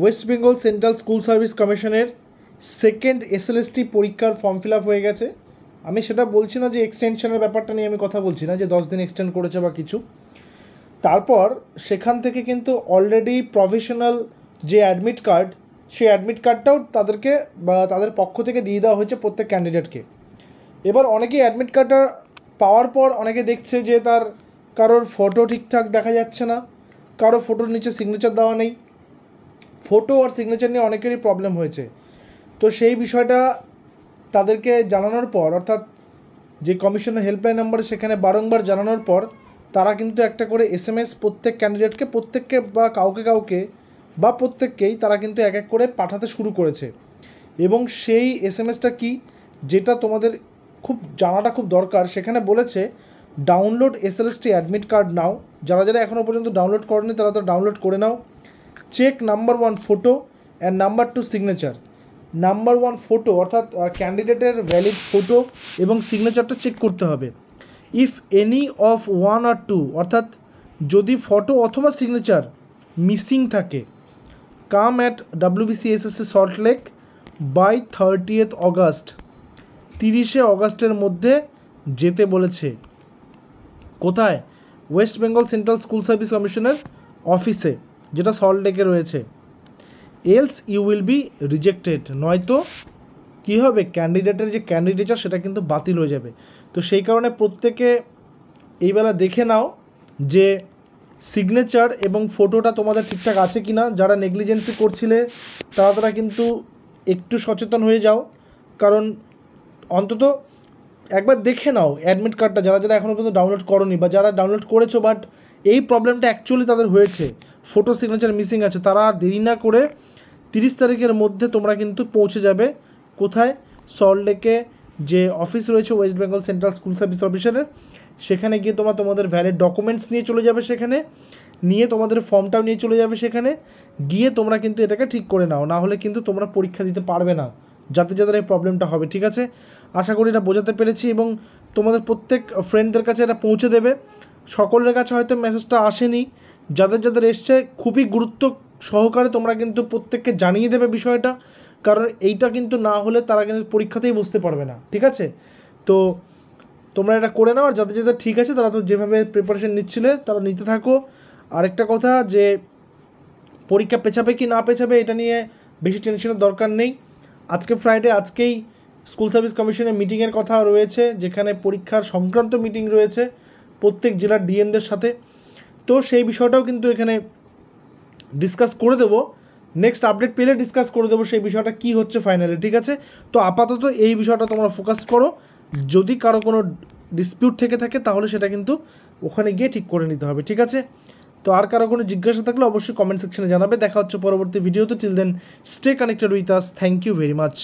West Bengal central school service কমিশনের second SLST পরীক্ষার form fill up হয়ে গেছে। আমি সেটা বলছি না যে এক্সটেনশনের ব্যাপারটা নিয়ে আমি কথা বলছি না যে 10 দিন এক্সটেন্ড করেছে বা কিছু। তারপর সেখান থেকে কিন্তু অলরেডি প্রফেশনাল যে অ্যাডমিট কার্ড, সেই অ্যাডমিট কার্ডটাও তাদেরকে বা তাদের পক্ষ থেকে দিয়ে দেওয়া হয়েছে প্রত্যেক ক্যান্ডিডেটকে। এবার অনেকেই অ্যাডমিট কার্ডটা পাওয়ার পর অনেকে দেখছে যে তার কারোর ফটো ঠিকঠাক দেখা যাচ্ছে না, কারো ফটোর নিচে সিগনেচার দেওয়া নেই, ফটো আর সিগনেচার নিয়ে অনেকেরই প্রবলেম হয়েছে। তো সেই বিষয়টা তাদেরকে জানানোর পর, অর্থাৎ যে কমিশনের হেল্পলাইন নাম্বারে সেখানে বারংবার জানানোর পর তারা কিন্তু একটা করে এসএমএস প্রত্যেক ক্যান্ডিডেটকে, প্রত্যেককে বা কাউকে বা প্রত্যেককেই তারা কিন্তু এক এক করে পাঠাতে শুরু করেছে। এবং সেই এসএমএসটা কি, যেটা তোমাদের খুব জানাটা খুব দরকার, সেখানে বলেছে ডাউনলোড এসএলএসটি অ্যাডমিট কার্ড নাও। যারা যারা এখনও পর্যন্ত ডাউনলোড করেনি তারা তো ডাউনলোড করে নাও। Check number 1 photo and number 2 signature. Number 1 photo অর্থাৎ ক্যান্ডিডেটের ভ্যালিড ফটো এবং সিগনেচারটা চেক করতে হবে। ইফ এনি অফ 1 or 2 অর্থাৎ যদি ফটো অথবা সিগনেচার মিসিং থাকে, come at WBCSSC Salt Lake by 30th August. 30শে অগাস্টের মধ্যে যেতে বলেছে। কোথায়? West Bengal central school service কমিশনের অফিসে, যেটা সল্ট লেকে রয়েছে। Else you will be rejected, নয়তো কী হবে, ক্যান্ডিডেটের যে ক্যান্ডিডেচার সেটা কিন্তু বাতিল হয়ে যাবে। তো সেই কারণে প্রত্যেকে এইবেলা দেখে নাও যে সিগনেচার এবং ফটোটা তোমাদের ঠিকঠাক আছে কি না। যারা নেগলিজেন্সি করছিলে তারা কিন্তু একটু সচেতন হয়ে যাও, কারণ অন্তত একবার দেখে নাও অ্যাডমিট কার্ডটা, যারা যারা এখনও পর্যন্ত ডাউনলোড করোনি বা যারা ডাউনলোড করেছো বাট এই প্রবলেমটা অ্যাকচুয়ালি তাদের হয়েছে, ফটো সিগনেচার মিসিং আছে, তারা আর দেরি না করে 30 তারিখের মধ্যে তোমরা কিন্তু পৌঁছে যাবে। কোথায়? সল্ট লেকে যে অফিস রয়েছে West Bengal central school service অফিসারের, সেখানে গিয়ে তোমরা তোমাদের ভ্যালিড ডকুমেন্টস নিয়ে চলে যাবে, সেখানে নিয়ে তোমাদের ফর্মটাও নিয়ে চলে যাবে, সেখানে গিয়ে তোমরা কিন্তু এটাকে ঠিক করে নাও, না হলে কিন্তু তোমরা পরীক্ষা দিতে পারবে না, যাতে যাদের এই প্রবলেমটা হবে। ঠিক আছে, আশা করি এটা বোঝাতে পেরেছি এবং তোমাদের প্রত্যেক ফ্রেন্ডদের কাছে এটা পৌঁছে দেবে। সকলের কাছে হয়তো মেসেজটা আসেনি, যাদের যাদের এসছে খুবই গুরুত্ব সহকারে তোমরা কিন্তু প্রত্যেককে জানিয়ে দেবে বিষয়টা, কারণ এইটা কিন্তু না হলে তারা কিন্তু পরীক্ষাতেই বুঝতে পারবে না। ঠিক আছে, তো তোমরা এটা করে নাও, আর যাদের যাদের ঠিক আছে তারা তো যেভাবে প্রিপারেশন নিচ্ছিলে তারা নিতে থাকো। আরেকটা কথা, যে পরীক্ষা পেছাবে কি না পেছাবে এটা নিয়ে বেশি টেনশনের দরকার নেই। আজকে ফ্রাইডে, আজকেই স্কুল সার্ভিস কমিশনের মিটিংয়ের কথা রয়েছে, যেখানে পরীক্ষার সংক্রান্ত মিটিং রয়েছে প্রত্যেক জেলার ডিএমদের সাথে। তো সেই বিষয়টাও কিন্তু এখানে ডিসকাস করে দেবো, নেক্সট আপডেট পেলে ডিসকাস করে দেবো সেই বিষয়টা কী হচ্ছে ফাইনালি। ঠিক আছে, তো আপাতত এই বিষয়টা তোমরা ফোকাস করো। যদি কারো কোনো ডিসপিউট থেকে থাকে তাহলে সেটা কিন্তু ওখানে গিয়ে ঠিক করে নিতে হবে। ঠিক আছে, তো আর কারো কোনো জিজ্ঞাসা থাকলে অবশ্যই কমেন্ট সেকশনে জানাবে। দেখা হচ্ছে পরবর্তী ভিডিওতে। Till then stay connected with us. Thank you very much.